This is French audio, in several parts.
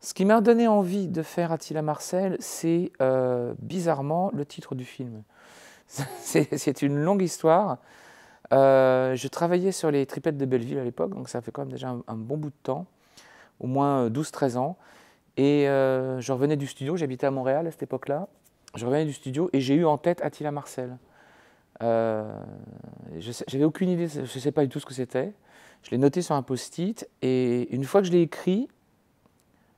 Ce qui m'a donné envie de faire Attila Marcel, c'est bizarrement le titre du film. C'est une longue histoire. Je travaillais sur les tripettes de Belleville à l'époque, donc ça fait quand même déjà un bon bout de temps, au moins 12-13 ans. Et je revenais du studio, j'habitais à Montréal à cette époque-là. Je revenais du studio et j'ai eu en tête Attila Marcel. J'avais aucune idée, je ne sais pas du tout ce que c'était. Je l'ai noté sur un post-it et une fois que je l'ai écrit,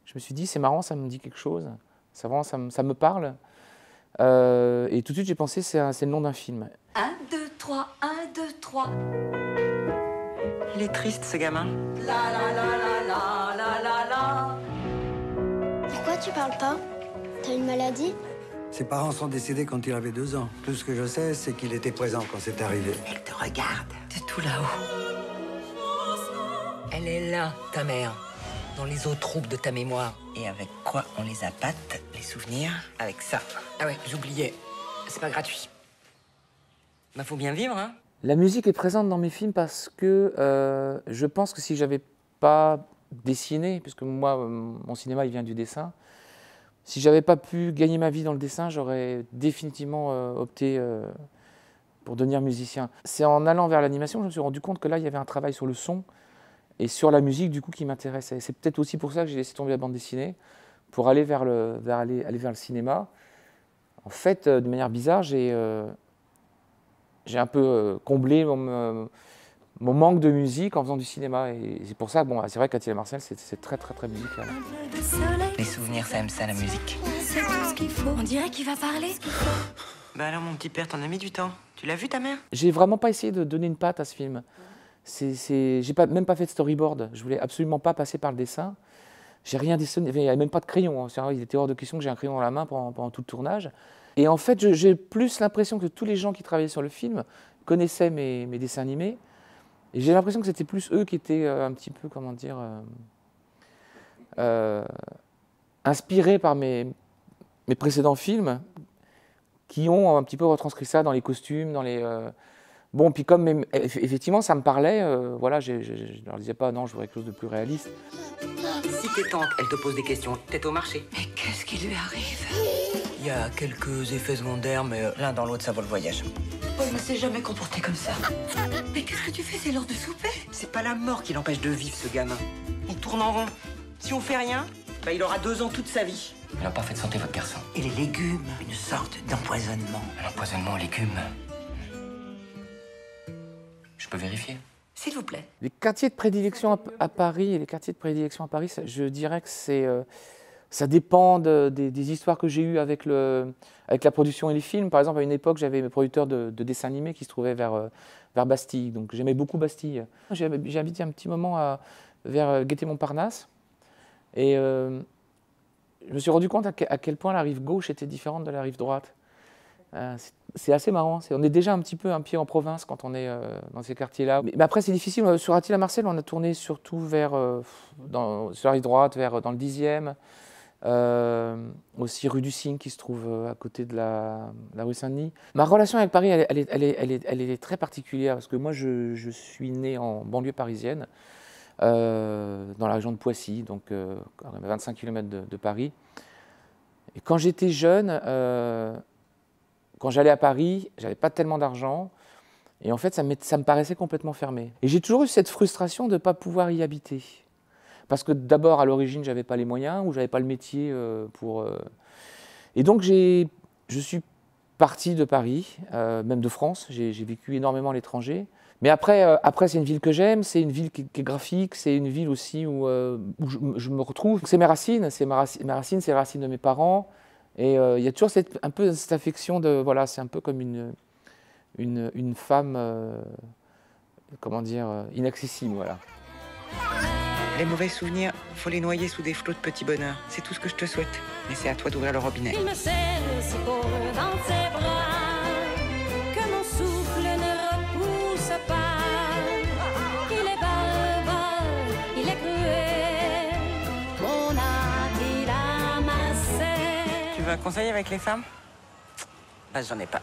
je me suis dit, c'est marrant, ça me dit quelque chose, ça me parle. Et tout de suite, j'ai pensé, c'est le nom d'un film. 1, 2, 3, 1, 2, 3. Il est triste, ce gamin. La la la la la la la la. Pourquoi tu parles pas? T'as une maladie? Ses parents sont décédés quand il avait 2 ans. Tout ce que je sais, c'est qu'il était présent quand c'est arrivé. Elle te regarde de tout là-haut. Elle est là, ta mère, dans les eaux troubles de ta mémoire. Et avec quoi on les appâte, les souvenirs? Avec ça. Ah ouais, j'oubliais. C'est pas gratuit. Bah faut bien vivre, hein. La musique est présente dans mes films parce que je pense que si j'avais pas dessiné, puisque moi, mon cinéma, il vient du dessin, si j'avais pas pu gagner ma vie dans le dessin, j'aurais définitivement opté pour devenir musicien. C'est en allant vers l'animation que je me suis rendu compte que là, il y avait un travail sur le son et sur la musique, du coup, qui m'intéressait. C'est peut-être aussi pour ça que j'ai laissé tomber la bande dessinée, pour aller vers le cinéma. En fait, de manière bizarre, j'ai un peu comblé mon manque de musique en faisant du cinéma. Et c'est pour ça, bon, c'est vrai qu'Attila Marcel, c'est très, très, très musical. Les souvenirs, ça aime ça, la musique. C'est tout ce qu'il faut. On dirait qu'il va parler. Bah alors, mon petit père, t'en as mis du temps. Tu l'as vu, ta mère? J'ai vraiment pas essayé de donner une patte à ce film. J'ai même pas fait de storyboard. Je voulais absolument pas passer par le dessin. J'ai rien dessiné. Il n'y avait même pas de crayon. Hein. Il était hors de question que j'ai un crayon dans la main pendant tout le tournage. Et en fait, j'ai plus l'impression que tous les gens qui travaillaient sur le film connaissaient mes dessins animés. Et j'ai l'impression que c'était plus eux qui étaient un petit peu, comment dire, inspirés par mes précédents films, qui ont un petit peu retranscrit ça dans les costumes, dans les... Bon, puis comme effectivement ça me parlait, voilà, je ne leur disais pas non, je voudrais quelque chose de plus réaliste. Si tes tantes, elles te posent des questions, t'es au marché. Mais qu'est-ce qui lui arrive? Il y a quelques effets secondaires, mais l'un dans l'autre, ça vaut le voyage. Paul ne s'est jamais comporté comme ça. Mais qu'est-ce que tu fais? C'est l'heure de souper. C'est pas la mort qui l'empêche de vivre, ce gamin. On tourne en rond. Si on fait rien, bah il aura 2 ans toute sa vie. Il n'a pas fait de santé, votre garçon. Et les légumes, une sorte d'empoisonnement. Un empoisonnement aux légumes. Je peux vérifier? S'il vous plaît. Les quartiers de prédilection à Paris, je dirais que ça dépend des histoires que j'ai eues avec la production et les films. Par exemple, à une époque, j'avais mes producteurs de dessins animés qui se trouvaient vers Bastille. Donc j'aimais beaucoup Bastille. J'ai habité un petit moment vers Gaîté-Montparnasse. Et je me suis rendu compte à quel point la rive gauche était différente de la rive droite. C'est assez marrant. On est déjà un petit peu un pied en province quand on est dans ces quartiers-là. Mais après, c'est difficile. Sur Attila Marcel, on a tourné surtout sur la rive droite, dans le 10e. Aussi rue du Cygne, qui se trouve à côté de la rue Saint-Denis. Ma relation avec Paris, elle est très particulière, parce que moi, je suis né en banlieue parisienne, dans la région de Poissy, donc à 25 km de Paris. Et quand j'étais jeune, quand j'allais à Paris, j'avais pas tellement d'argent, et en fait, ça me paraissait complètement fermé. Et j'ai toujours eu cette frustration de ne pas pouvoir y habiter. Parce que d'abord, à l'origine, je n'avais pas les moyens, ou je n'avais pas le métier pour... Et donc, je suis parti de Paris, même de France. J'ai vécu énormément à l'étranger. Mais après c'est une ville que j'aime, c'est une ville qui est graphique, c'est une ville aussi où je me retrouve. C'est mes racines, c'est les racines de mes parents. Et il y a toujours un peu cette affection de... Voilà, c'est un peu comme une femme, comment dire, inaccessible, voilà. Les mauvais souvenirs, faut les noyer sous des flots de petits bonheurs. C'est tout ce que je te souhaite. Mais c'est à toi d'ouvrir le robinet. Il me serre si fort dans ses bras que mon souffle ne repousse pas. Il est barbare, il est cruel, mon Attila Marcel. Tu veux un conseil avec les femmes? Bah, j'en ai pas.